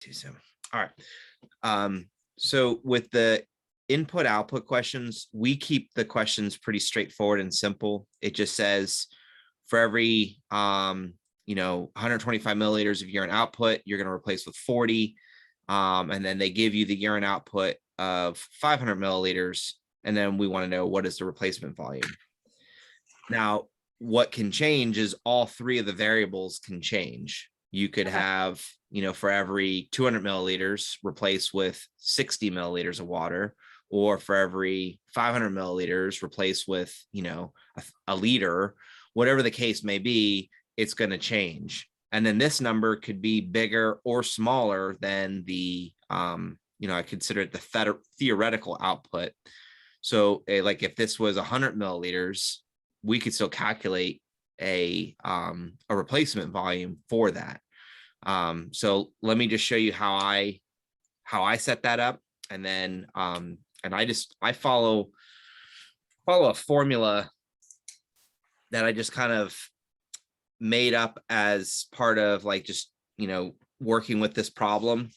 Too soon. All right. So with the input output questions, we keep the questions pretty straightforward and simple. It just says for every 125 milliliters of urine output, you're going to replace with 40. And then they give you the urine output of 500 milliliters. And then we want to know what is the replacement volume. Now, what can change is all three of the variables can change. You could have, for every 200 milliliters, replace with 60 milliliters of water, or for every 500 milliliters, replace with, a liter, whatever the case may be, it's going to change. And then this number could be bigger or smaller than the, I consider it the theoretical output. So like if this was 100 milliliters, we could still calculate a replacement volume for that. So let me just show you how I set that up. And then, I follow a formula that I just kind of made up as part of like, just, working with this problem.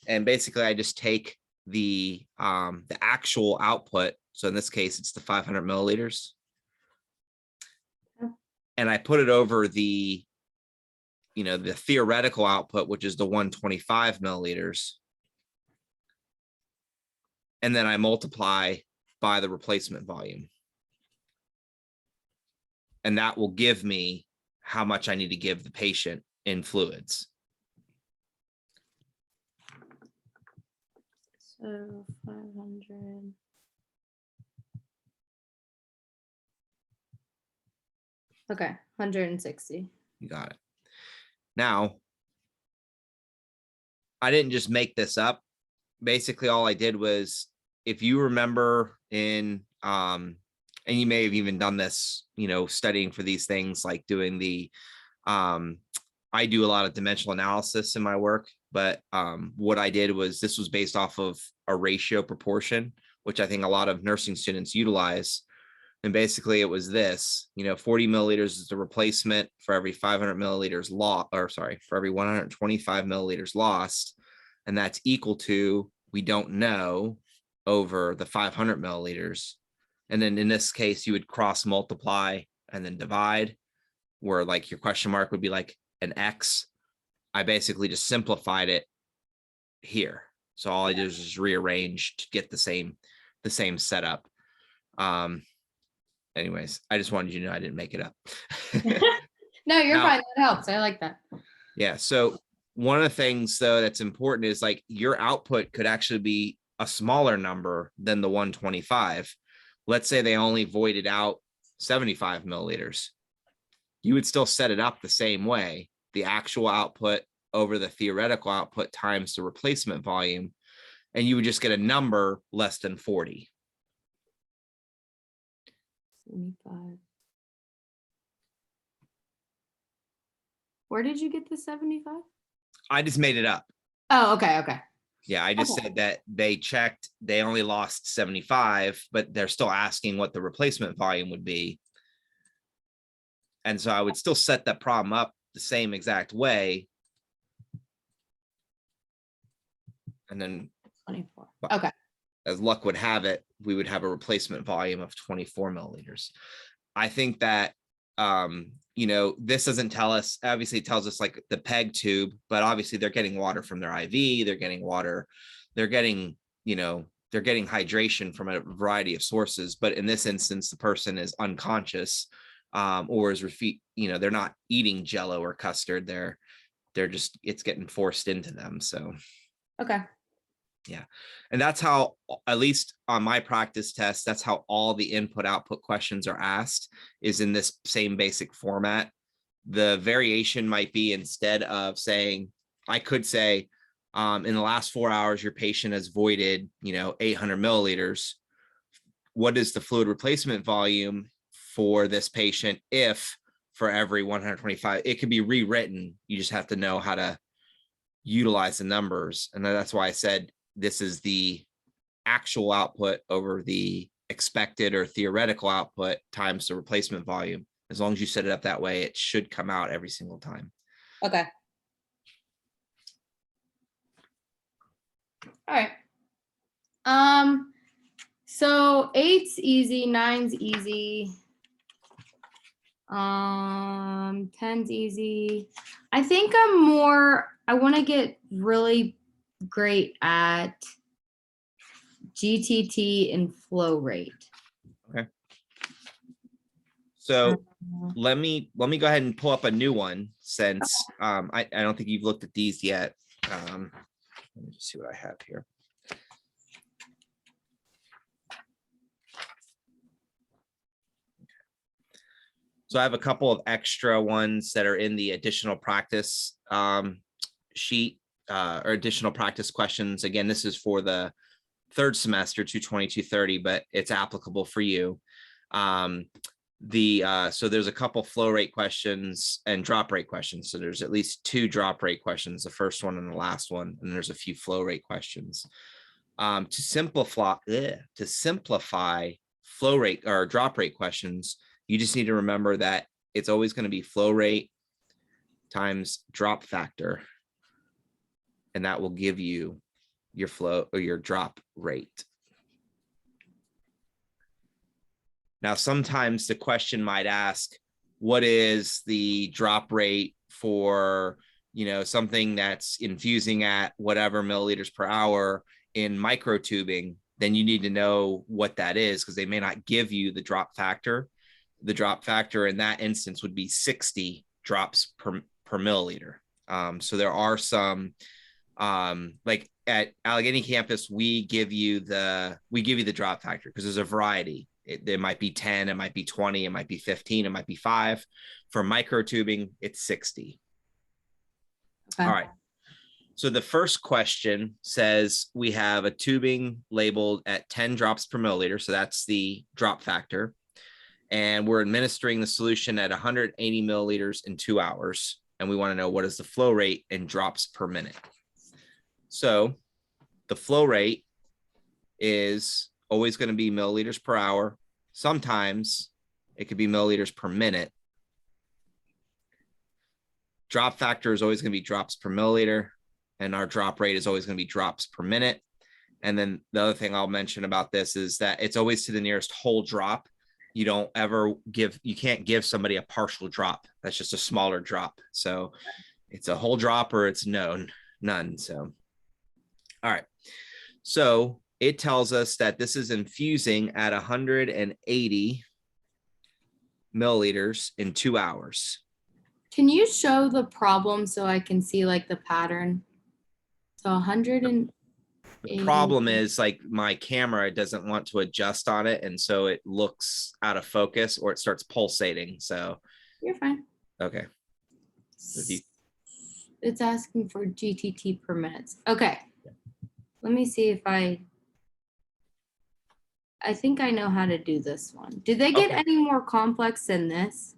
And basically I just take the actual output. So in this case, it's the 500 milliliters. And I put it over the, the theoretical output, which is the 125 milliliters. And then I multiply by the replacement volume. And that will give me how much I need to give the patient in fluids. So 500. Okay, 160. You got it. Now, I didn't just make this up. Basically, all I did was, if you remember in, and you may have even done this, studying for these things, like doing the, I do a lot of dimensional analysis in my work, but what I did was, this was based off of a ratio proportion, which I think a lot of nursing students utilize. And basically it was this, 40 milliliters is the replacement for every 500 milliliters for every 125 milliliters lost. And that's equal to, we don't know, over the 500 milliliters. And then in this case, you would cross multiply and then divide, where like your question mark would be like an X. I basically just simplified it here. So all I did was just rearrange to get the same setup. Anyways, I just wanted you to know I didn't make it up. No, you're fine. That helps. I like that. Yeah. So one of the things though that's important is like your output could actually be a smaller number than the 125. Let's say they only voided out 75 milliliters. You would still set it up the same way. The actual output over the theoretical output times the replacement volume, and you would just get a number less than 40. 75. Where did you get the 75? I just made it up. Oh, okay. Okay. Yeah, I just said that they checked, they only lost 75, but they're still asking what the replacement volume would be. And so I would still set that problem up the same exact way. And then 24. Okay. As luck would have it, we would have a replacement volume of 24 milliliters. I think that, this doesn't tell us, obviously it tells us like the PEG tube, but obviously they're getting water from their IV, they're getting water, they're getting hydration from a variety of sources. But in this instance, the person is unconscious, or is they're not eating Jello or custard. They're just, it's getting forced into them. So, okay. Yeah. And that's how, at least on my practice test, that's how all the input output questions are asked, is in this same basic format. The variation might be, instead of saying, I could say, in the last 4 hours, your patient has voided, 800 milliliters. What is the fluid replacement volume for this patient if for every 125? It could be rewritten. You just have to know how to utilize the numbers. And that's why I said, this is the actual output over the expected or theoretical output times the replacement volume. As long as you set it up that way, it should come out every single time. Okay. All right. So 8's easy, 9's easy. 10's easy. I think I want to get really great at GTT and flow rate. So let me go ahead and pull up a new one since I don't think you've looked at these yet. Let me just see what I have here. So I have a couple of extra ones that are in the additional practice sheet or additional practice questions. Again, this is for the third semester 220-230, but it's applicable for you. So there's a couple flow rate questions and drop rate questions. So there's at least 2 drop rate questions, the first one and the last one, and there's a few flow rate questions. To simplify flow rate or drop rate questions, you just need to remember that it's always going to be flow rate times drop factor, and that will give you your flow or your drop rate. Now, sometimes the question might ask, what is the drop rate for, something that's infusing at whatever milliliters per hour in microtubing? Then you need to know what that is, because they may not give you the drop factor. The drop factor in that instance would be 60 drops per milliliter. So there are some, like at Allegheny campus, we give you the drop factor because there's a variety. It might be 10, it might be 20, it might be 15, it might be 5. For microtubing, it's 60. Okay. All right. So the first question says we have a tubing labeled at 10 drops per milliliter. So that's the drop factor. And we're administering the solution at 180 milliliters in 2 hours. And we want to know what is the flow rate in drops per minute. So the flow rate is always going to be milliliters per hour. Sometimes it could be milliliters per minute. Drop factor is always going to be drops per milliliter, and our drop rate is always going to be drops per minute. And then the other thing I'll mention about this is that it's always to the nearest whole drop. You can't give somebody a partial drop. That's just a smaller drop. So it's a whole drop or it's none. So, all right. So it tells us that this is infusing at 180 milliliters in 2 hours. Can you show the problem so I can see like the pattern? So 180. The problem is like my camera doesn't want to adjust on it, and so it looks out of focus or it starts pulsating. So you're fine. Okay. So it's asking for GTT per minute. Okay. Yeah. Let me see if I think I know how to do this one. Did they get any more complex than this?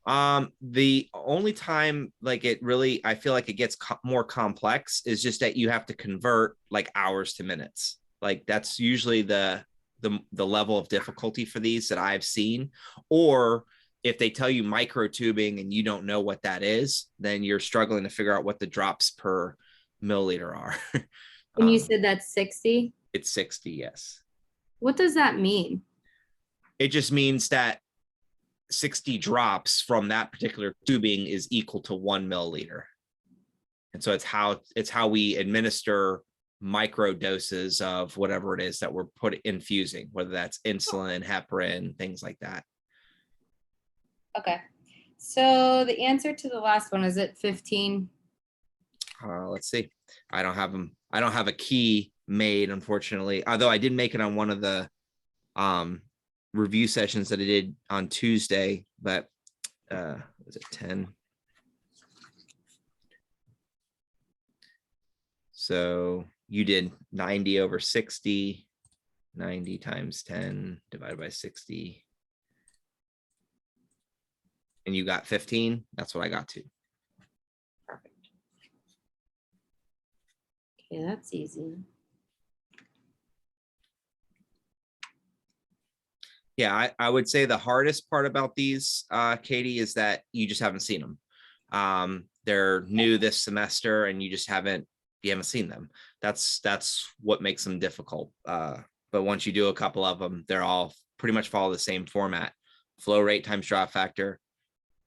The only time like it really, I feel like it gets more complex is just that you have to convert like hours to minutes. Like that's usually the level of difficulty for these that I've seen. Or if they tell you microtubing and you don't know what that is, then you're struggling to figure out what the drops per milliliter are. And you said that's 60? It's 60, yes. What does that mean? It just means that 60 drops from that particular tubing is equal to 1 milliliter. And so it's how we administer micro doses of whatever it is that we're infusing, whether that's insulin, heparin, things like that. Okay. So the answer to the last one, is it 15? Let's see. I don't have a key made, unfortunately, although I did make it on one of the review sessions that I did on Tuesday, but was it 10? So you did 90 over 60, 90 times 10 divided by 60. And you got 15. That's what I got to. Perfect. Okay, that's easy. Yeah, I would say the hardest part about these, Katie, is that you just haven't seen them. They're new this semester and you just haven't you haven't seen them. That's what makes them difficult. But once you do a couple of them, they're all pretty much follow the same format: flow rate times drop factor,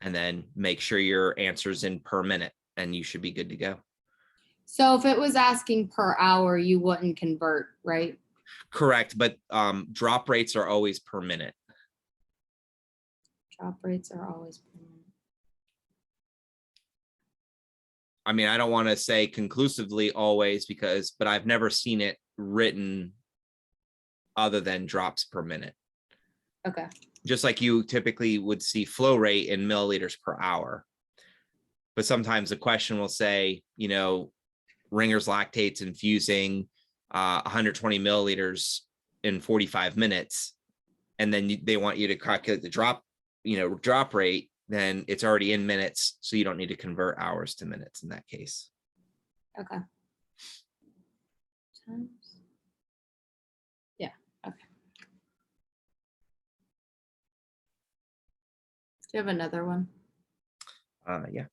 and then make sure your answer's in per minute, and you should be good to go. So if it was asking per hour, you wouldn't convert, right? Correct, but drop rates are always per minute. Drop rates are always per minute. I mean, I don't want to say conclusively always but I've never seen it written other than drops per minute. Okay. Just like you typically would see flow rate in milliliters per hour. But sometimes the question will say, you know, Ringer's lactates infusing 120 milliliters in 45 minutes. And then they want you to calculate the drop rate, then it's already in minutes. So you don't need to convert hours to minutes in that case. Okay. Times. Yeah. Okay. Do you have another one? Yeah.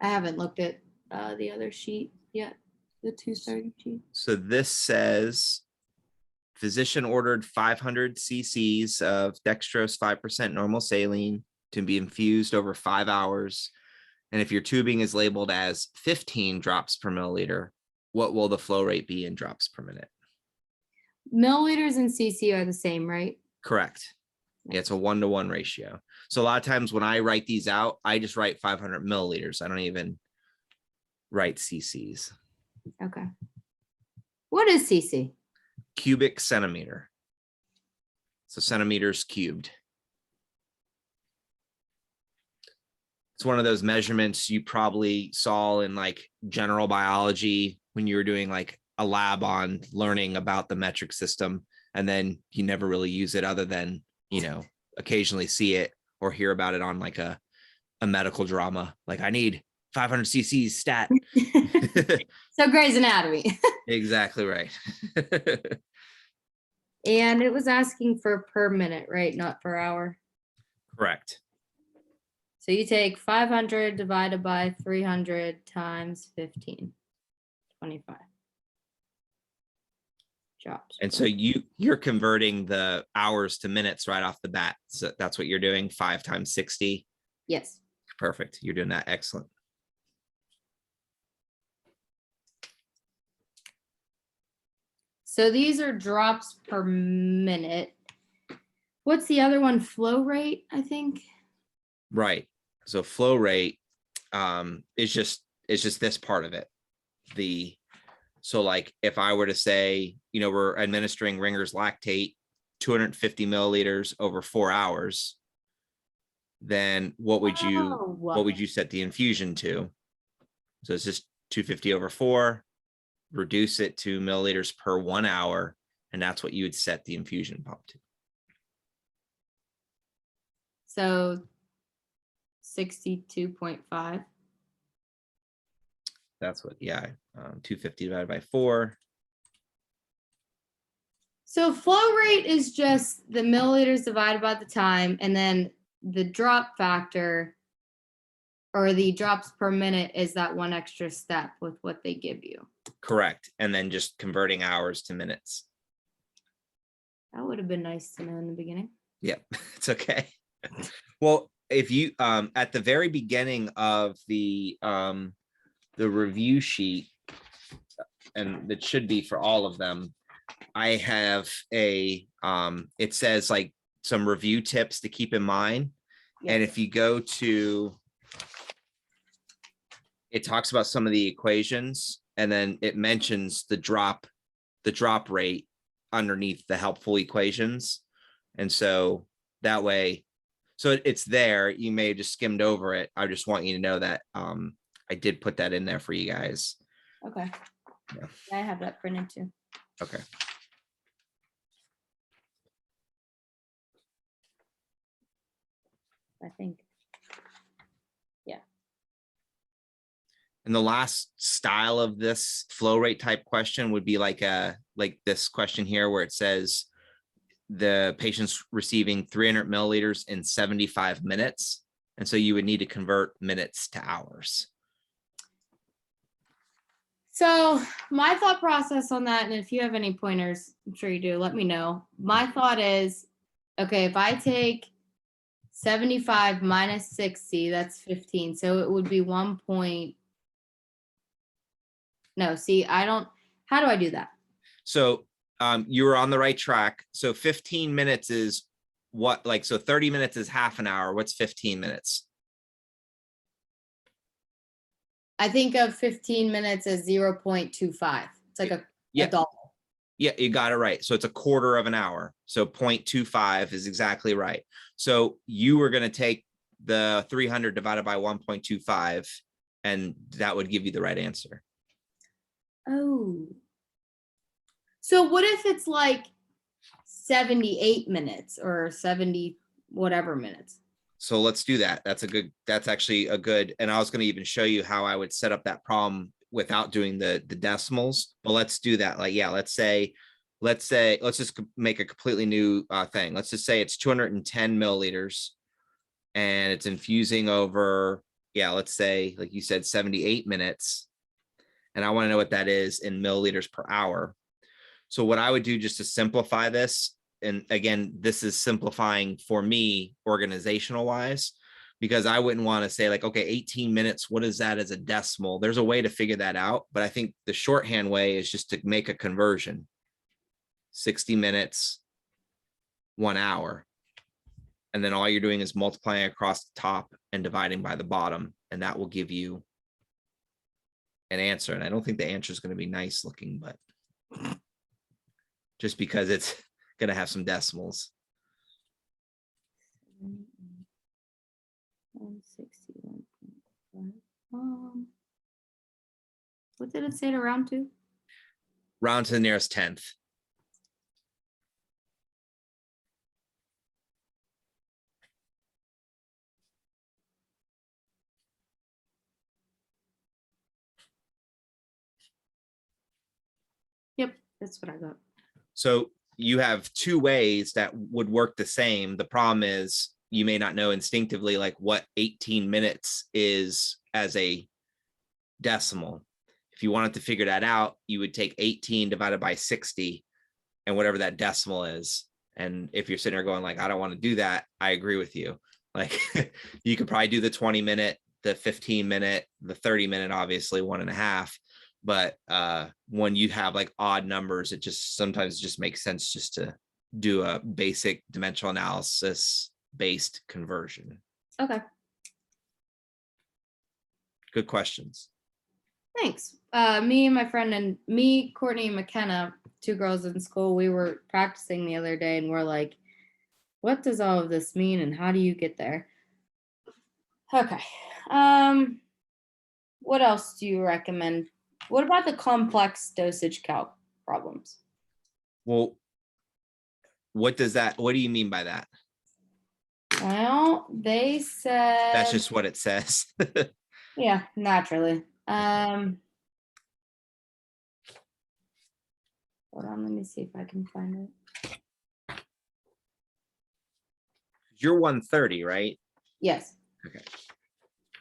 I haven't looked at the other sheet yet, the 230 sheet. So this says physician ordered 500 cc's of dextrose 5% normal saline to be infused over 5 hours. And if your tubing is labeled as 15 drops per milliliter, what will the flow rate be in drops per minute? Milliliters and cc are the same, right? Correct. Yeah, it's a 1-to-1 ratio. So a lot of times when I write these out, I just write 500 milliliters. I don't even write cc's. Okay. What is cc? Cubic centimeter. So centimeters cubed. It's one of those measurements you probably saw in like general biology when you were doing like a lab on learning about the metric system, and then you never really use it other than, you know, occasionally see it or hear about it on like a medical drama. Like, I need 500 cc's stat. So Grey's Anatomy. Exactly right. And it was asking for per minute, right? Not per hour. Correct. So you take 500 divided by 300 times 15, 25 drops. And so you're converting the hours to minutes right off the bat. So that's what you're doing. 5 times 60. Yes. Perfect. You're doing that. Excellent. So these are drops per minute. What's the other one? Flow rate, I think. Right. So flow rate is just this part of it. So like if I were to say, you know, we're administering Ringer's lactate 250 milliliters over 4 hours, then what would you set the infusion to? So it's just 250 over 4, reduce it to milliliters per 1 hour, and that's what you would set the infusion pump to. So 62.5. That's what, yeah, 250 divided by 4. So flow rate is just the milliliters divided by the time, and then the drop factor or the drops per minute is that one extra step with what they give you. Correct. And then just converting hours to minutes. That would have been nice to know in the beginning. Yep, it's okay. Well, if you at the very beginning of the review sheet, and that should be for all of them, I have a it says like some review tips to keep in mind. Yes. And if you go to, it talks about some of the equations, and then it mentions the drop rate underneath the helpful equations. And so that way, so it's there. You may have just skimmed over it. I just want you to know that I did put that in there for you guys. Okay. Yeah. I have that printed too. Okay. I think. Yeah. And the last style of this flow rate type question would be like this question here, where it says the patient's receiving 300 milliliters in 75 minutes. And so you would need to convert minutes to hours. So my thought process on that, and if you have any pointers, I'm sure you do, let me know. My thought is, okay, if I take 75 minus 60, that's 15. So it would be 1 point. No, see, how do I do that? So you were on the right track. So 15 minutes is what, like, so 30 minutes is half an hour. What's 15 minutes? I think of 15 minutes as 0.25. It's like a dollar. Yeah, you got it right. So it's a quarter of an hour. So 0.25 is exactly right. So you were going to take the 300 divided by 1.25, and that would give you the right answer. Oh. So what if it's like 78 minutes or 70 whatever minutes? So let's do that. That's actually a good, and I was going to even show you how I would set up that problem without doing the decimals, but let's do that. Like, yeah, let's just make a completely new thing. Let's just say it's 210 milliliters and it's infusing over, yeah, let's say, like you said, 78 minutes. And I want to know what that is in milliliters per hour. So what I would do, just to simplify this, and again, this is simplifying for me organizational wise, because I wouldn't want to say like, okay, 18 minutes, what is that as a decimal? There's a way to figure that out, but I think the shorthand way is just to make a conversion. 60 minutes, 1 hour. And then all you're doing is multiplying across the top and dividing by the bottom, and that will give you an answer. And I don't think the answer is going to be nice looking, but just because it's going to have some decimals. 161.5. What did it say to round to? Round to the nearest tenth. Yep, that's what I got. So you have two ways that would work the same. The problem is you may not know instinctively like what 18 minutes is as a decimal. If you wanted to figure that out, you would take 18 divided by 60 and whatever that decimal is. And if you're sitting there going like, I don't want to do that, I agree with you. Like you could probably do the 20 minute, the 15 minute, the 30 minute, obviously 1.5. But when you have like odd numbers, it just sometimes just makes sense just to do a basic dimensional analysis based conversion. Okay. Good questions. Thanks. Me and my friend and me, Courtney and McKenna, two girls in school, we were practicing the other day and we're like, what does all of this mean and how do you get there? Okay. What else do you recommend? What about the complex dosage calc problems? Well, what do you mean by that? Well, they said That's just what it says. yeah, naturally. Hold on, let me see if I can find it. You're 130, right? Yes. Okay.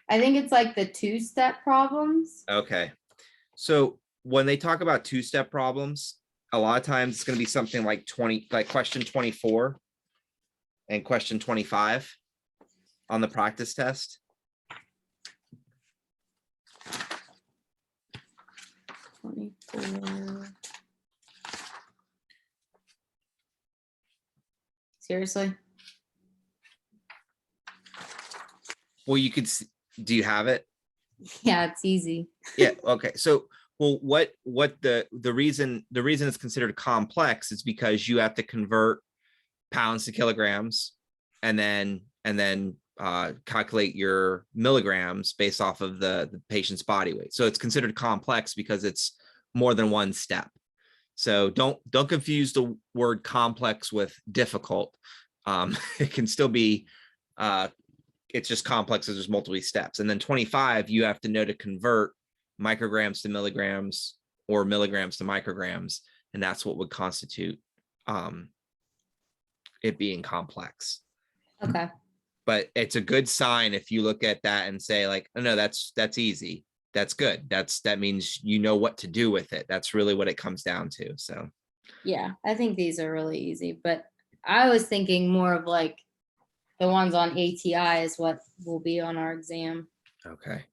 I think it's like the two-step problems. Okay. So when they talk about two-step problems, a lot of times it's going to be something like question 24 and question 25 on the practice test. 24. Seriously? Well, you could, do you have it? Yeah, it's easy. Yeah. Okay. So, well, what the reason it's considered complex is because you have to convert pounds to kilograms and then calculate your milligrams based off of the patient's body weight. So it's considered complex because it's more than one step. So don't confuse the word complex with difficult. It can still be, it's just complex as there's multiple steps. And then 25, you have to know to convert micrograms to milligrams or milligrams to micrograms. And that's what would constitute it being complex. Okay. But it's a good sign if you look at that and say like, oh no, that's easy. that's good. That means you know what to do with it. That's really what it comes down to. So Yeah, I think these are really easy, but I was thinking more of like the ones on ATI is what will be on our exam. okay.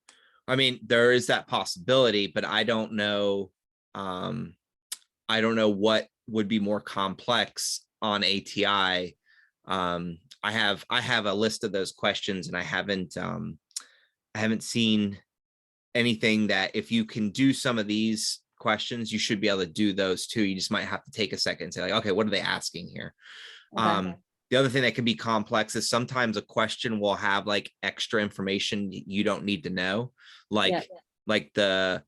I mean, there is that possibility, but I don't know. I don't know what would be more complex on ATI. I have a list of those questions, and I haven't seen anything that if you can do some of these questions, you should be able to do those too. You just might have to take a second and say like, okay, what are they asking here? Okay. The other thing that can be complex is sometimes a question will have like extra information you don't need to know, like the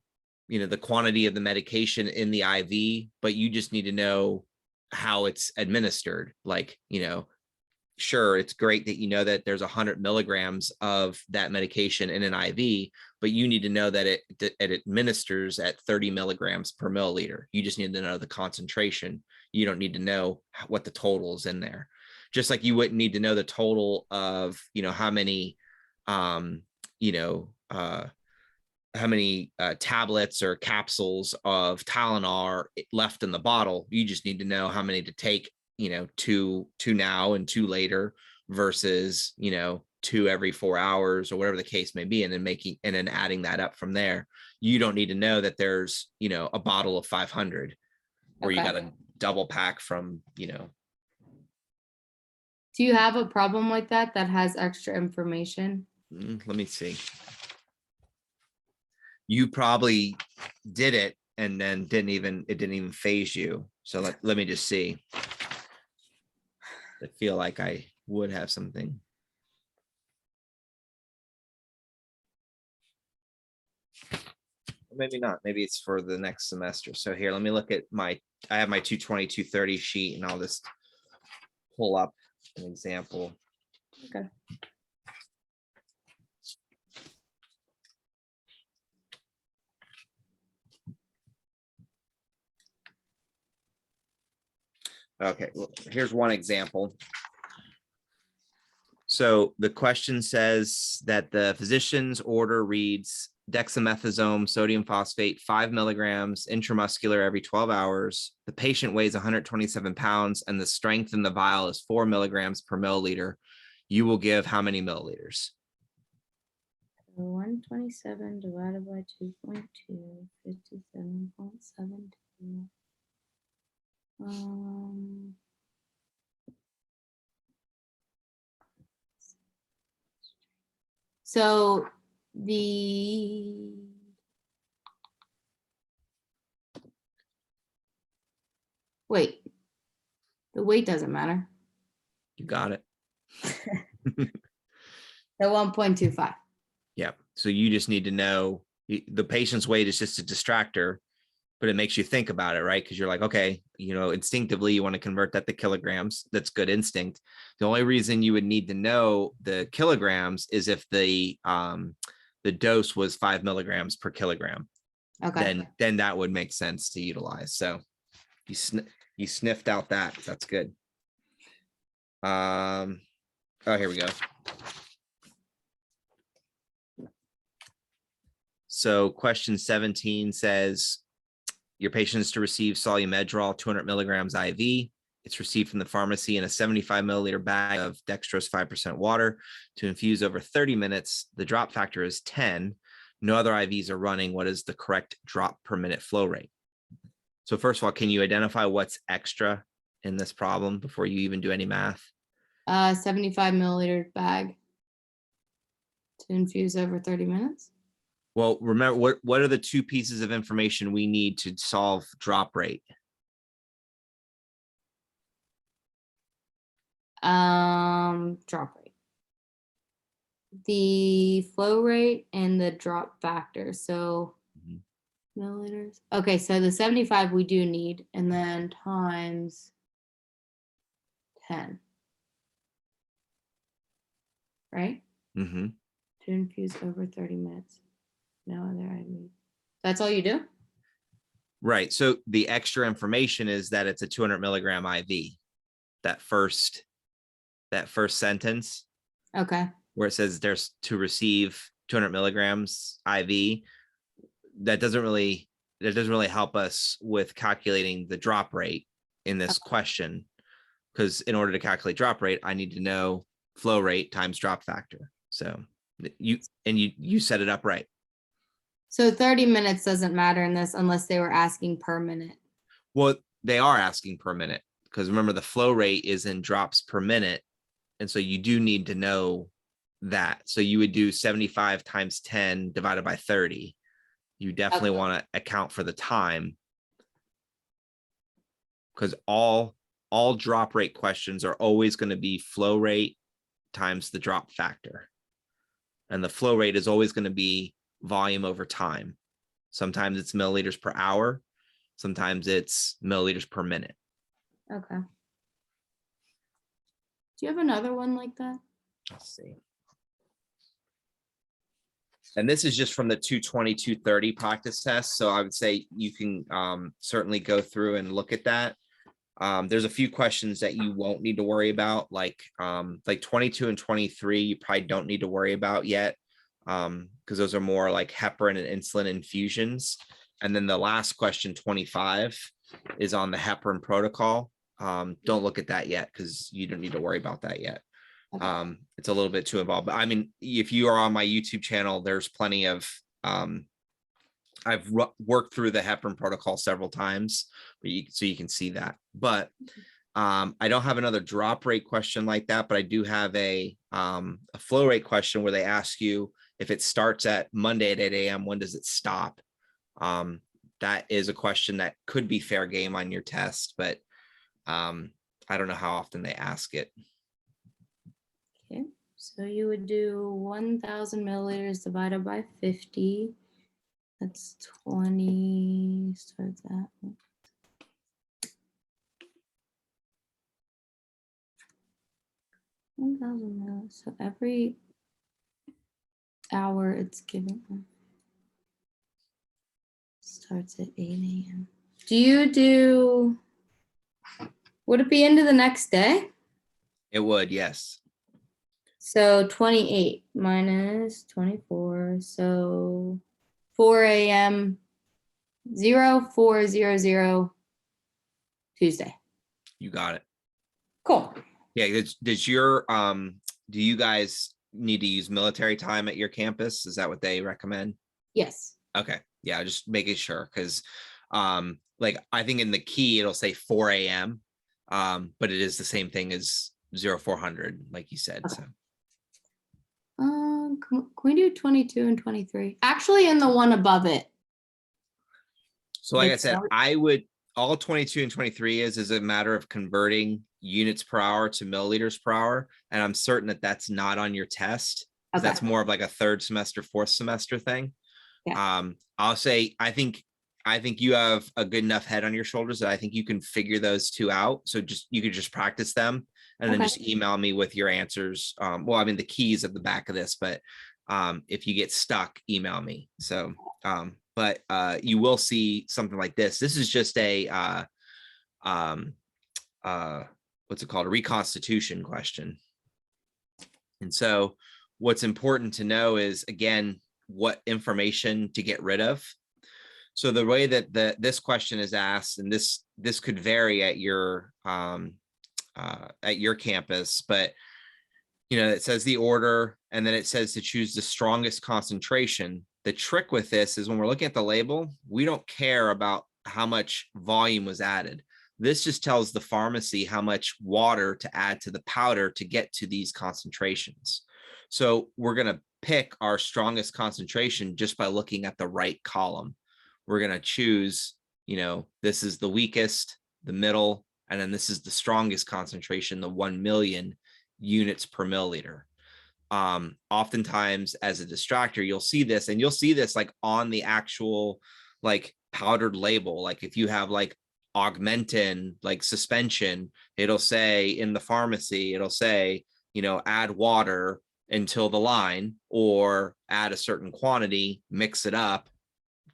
the quantity of the medication in the IV, but you just need to know how it's administered. Like, sure, it's great that you know that there's 100 milligrams of that medication in an IV, but you need to know that it administers at 30 milligrams per milliliter. You just need to know the concentration. You don't need to know what the total is in there. Just like you wouldn't need to know the total of, how many, how many tablets or capsules of Tylenol left in the bottle. You just need to know how many to take, two now and two later versus, two every 4 hours or whatever the case may be. And then adding that up from there. You don't need to know that there's, a bottle of 500 or you got a double pack from, Do you have a problem like that has extra information? let me see. You probably did it and then it didn't even phase you. So let me just see. I feel like I would have something. Maybe not. Maybe it's for the next semester. So here, let me look at I have my 220, 230 sheet, and I'll just pull up an example. Okay. Okay, well, here's one example. So the question says that the physician's order reads dexamethasone sodium phosphate 5 milligrams intramuscular every 12 hours. The patient weighs 127 pounds and the strength in the vial is 4 milligrams per milliliter. You will give how many milliliters? 127 divided by 2.2, 57.72. So the weight doesn't matter. You got it. The 1.25. Yeah. So you just need to know the patient's weight is just a distractor, but it makes you think about it, right? Because you're like, okay, instinctively you want to convert that to kilograms. That's good instinct. The only reason you would need to know the kilograms is if the dose was 5 milligrams per kilogram. Okay. Then that would make sense to utilize. So you sniffed out that. That's good. Oh, here we go. So question 17 says, your patient is to receive Solumedrol 200 milligrams IV. It's received from the pharmacy in a 75 milliliter bag of dextrose 5% water to infuse over 30 minutes. The drop factor is 10. No other IVs are running. What is the correct drop per minute flow rate? So first of all, can you identify what's extra in this problem before you even do any math? 75 milliliter bag to infuse over 30 minutes. Well, remember, what are the two pieces of information we need to solve drop rate? Drop rate. The flow rate and the drop factor. So milliliters. Okay, so the 75 we do need, and then times 10. Right? Mm-hmm. To infuse over 30 minutes. No other IV. That's all you do? Right. So the extra information is that it's a 200 milligram IV. That first sentence. Okay. Where it says there's to receive 200 milligrams IV. that doesn't really help us with calculating the drop rate in this question, because in order to calculate drop rate, I need to know flow rate times drop factor. So you set it up right. So 30 minutes doesn't matter in this unless they were asking per minute. Well, they are asking per minute, because remember the flow rate is in drops per minute. And so you do need to know that. So you would do 75 times 10 divided by 30. You definitely want to account for the time, because all drop rate questions are always going to be flow rate times the drop factor. And the flow rate is always going to be volume over time. Sometimes it's milliliters per hour. Sometimes it's milliliters per minute. Okay. Do you have another one like that? Let's see. And this is just from the 220, 230 practice test. So I would say you can certainly go through and look at that. There's a few questions that you won't need to worry about, like 22 and 23, you probably don't need to worry about yet, because those are more like heparin and insulin infusions. And then the last question, 25, is on the heparin protocol. Don't look at that yet, because you don't need to worry about that yet. Okay. It's a little bit too involved, but I mean, if you are on my YouTube channel, there's plenty of, I've worked through the heparin protocol several times, but so you can see that. But I don't have another drop rate question like that, but I do have a flow rate question where they ask you, if it starts at Monday at 8 a.m., when does it stop? That is a question that could be fair game on your test, but I don't know how often they ask it. Okay, so you would do 1,000 milliliters divided by 50. That's 20. Starts at 1,000 milliliters. So every hour it's given. Starts at 8 a.m. Would it be into the next day? It would, yes. So 28 minus 24. So 4 a.m. 0400 Tuesday. You got it. Cool. Yeah. Does your do you guys need to use military time at your campus? Is that what they recommend? Yes. Okay. Yeah, just making sure, because like I think in the key it'll say 4 a.m. But it is the same thing as 0400, like you said. Okay. So Can we do 22 and 23? Actually, in the one above it. So like I Like said, start- I would, all 22 and 23 is a matter of converting units per hour to milliliters per hour. And I'm certain that that's not on your test. Okay. That's more of like a third semester, fourth semester thing. Yeah. I'll say, I think you have a good enough head on your shoulders that I think you can figure those two out. So you could just practice them and then Okay. just email me with your answers. Well, I mean, the keys at the back of this, but if you get stuck, email me. So, but you will see something like this. This is just a, what's it called? A reconstitution question. And so what's important to know is, again, what information to get rid of. So the way that this question is asked, and this could vary at your campus, but it says the order, and then it says to choose the strongest concentration. The trick with this is when we're looking at the label, we don't care about how much volume was added. This just tells the pharmacy how much water to add to the powder to get to these concentrations. So we're going to pick our strongest concentration just by looking at the right column. We're going to choose, this is the weakest, the middle, and then this is the strongest concentration, the 1 million units per milliliter. Oftentimes as a distractor, you'll see this, and you'll see this like on the actual like powdered label. Like if you have like Augmentin, like suspension, it'll say in the pharmacy, it'll say, add water until the line, or add a certain quantity, mix it up,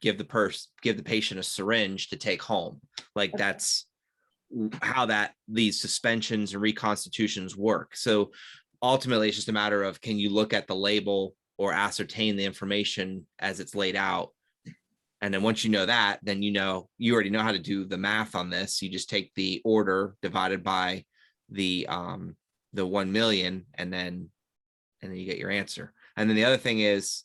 give the patient a syringe to take home. Like that's how these suspensions and reconstitutions work. So ultimately it's just a matter of, can you look at the label or ascertain the information as it's laid out And then once you know that, then you already know how to do the math on this. You just take the order divided by the 1 million, and then you get your answer. And then the other thing is,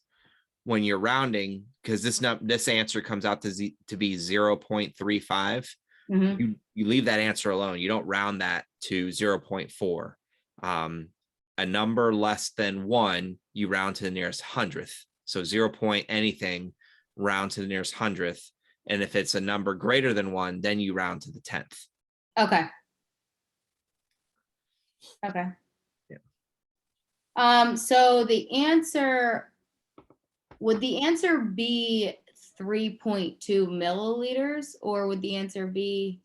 when you're rounding, because this answer comes out to be 0.35, Mhm. you leave that answer alone. You don't round that to 0.4. A number less than 1, you round to the nearest hundredth. So 0 point anything, round to the nearest hundredth. And if it's a number greater than 1, then you round to the 10th. Okay. Okay. Yeah. So the answer, would the answer be 3.2 milliliters, or would the answer be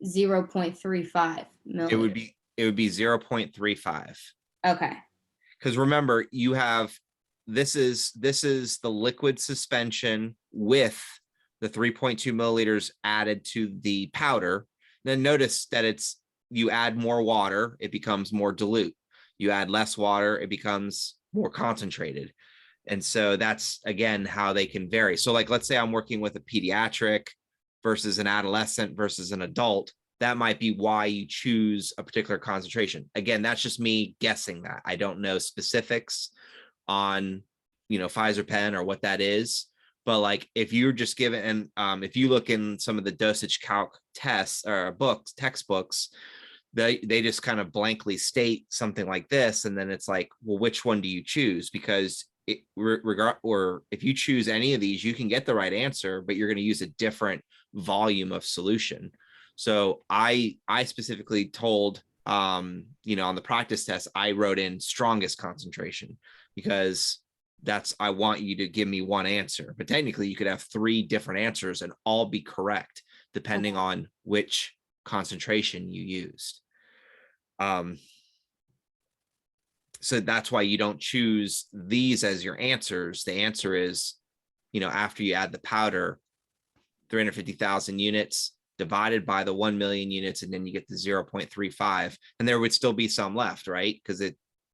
0.35 milliliters? It would be 0.35. Okay. Because remember, you have this is the liquid suspension with the 3.2 milliliters added to the powder. Then notice that you add more water, it becomes more dilute. You add less water, it becomes more concentrated. And so that's, again, how they can vary. So like, let's say I'm working with a pediatric versus an adolescent versus an adult. That might be why you choose a particular concentration. Again, that's just me guessing that. I don't know specifics on, Pfizer pen or what that is. But like, if you're just given, and if you look in some of the dosage calc tests or textbooks, they just kind of blankly state something like this. And then it's like, well, which one do you choose? Because or if you choose any of these, you can get the right answer, but you're going to use a different volume of solution. So I specifically told, on the practice test, I wrote in strongest concentration, because I want you to give me one answer, but technically you could have 3 different answers and all be correct depending on which concentration you used. So that's why you don't choose these as your answers. The answer is, after you add the powder, 350,000 units divided by the 1 million units, and then you get the 0.35, and there would still be some left, right? Because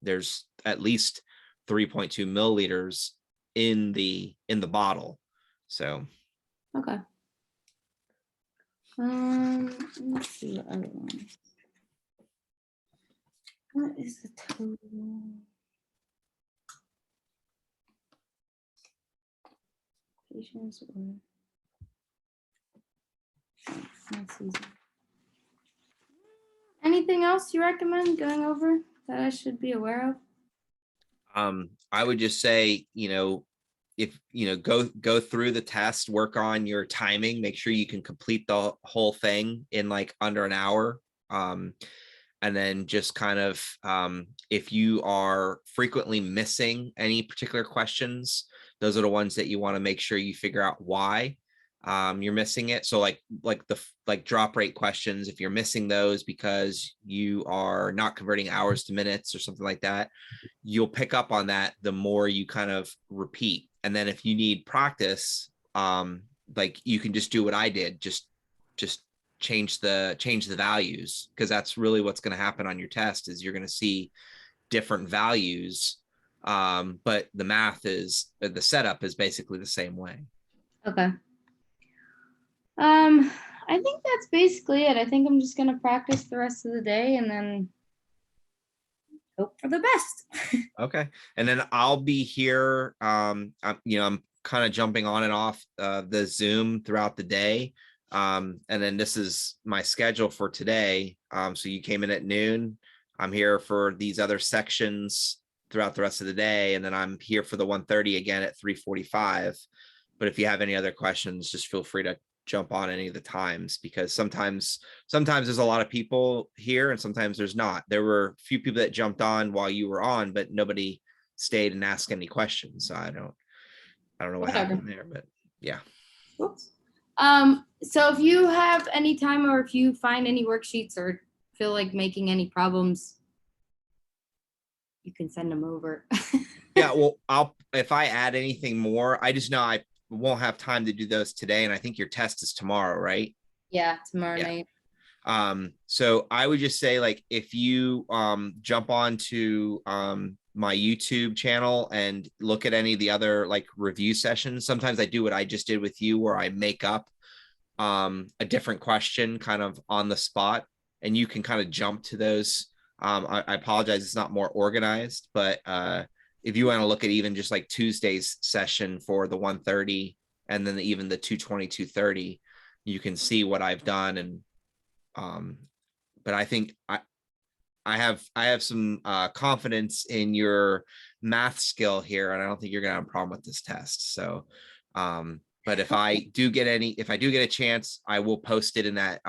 there's at least 3.2 milliliters in the bottle. So Okay. Let's see what other ones. What is the total? Patients or anything else you recommend going over that I should be aware of? I would just say, if go through the test, work on your timing, make sure you can complete the whole thing in like under an hour. And then just kind of, if you are frequently missing any particular questions, those are the ones that you want to make sure you figure out why you're missing it. So like drop rate questions, if you're missing those because you are not converting hours to minutes or something like that, you'll pick up on that the more you kind of repeat. And then if you need practice, like you can just do what I did, just change the values, because that's really what's going to happen on your test, is you're going to see different values. But the math the setup is basically the same way. Okay. I think that's basically it. I think I'm just gonna practice the rest of the day and then hope for the best. Okay. And then I'll be here. I'm kind of jumping on and off the Zoom throughout the day. And then this is my schedule for today. So you came in at noon. I'm here for these other sections throughout the rest of the day. And then I'm here for the 1:30 again at 3:45. But if you have any other questions, just feel free to jump on any of the times, because sometimes there's a lot of people here and sometimes there's not. There were a few people that jumped on while you were on, but nobody stayed and asked any questions. So I don't know what happened there, but yeah. Oops. So if you have any time, or if you find any worksheets or feel like making any problems, you can send them over. Yeah, well, if I add anything more, I just know I won't have time to do those today. And I think your test is tomorrow, right? Yeah, tomorrow night. So I would just say, like, if you jump on to my YouTube channel and look at any of the other like review sessions. Sometimes I do what I just did with you, where I make up a different question kind of on the spot, and you can kind of jump to those. I apologize, it's not more organized, but if you want to look at even just like Tuesday's session for the 130 and then even the 220, 230, you can see what I've done. And but I think I have some confidence in your math skill here, and I don't think you're gonna have a problem with this test. So but if I do get a chance, I will post it in that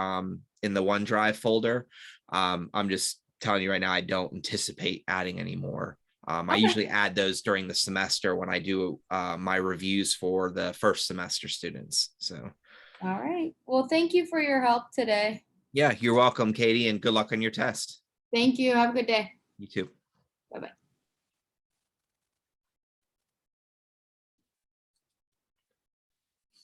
in the OneDrive folder. I'm just telling you right now, I don't anticipate adding any more. I usually add those during the semester when I do my reviews for the first semester students. So All right. Well, thank you for your help today. yeah, you're welcome, Katie, and good luck on your test. Thank you. Have a good day. You too. Bye-bye.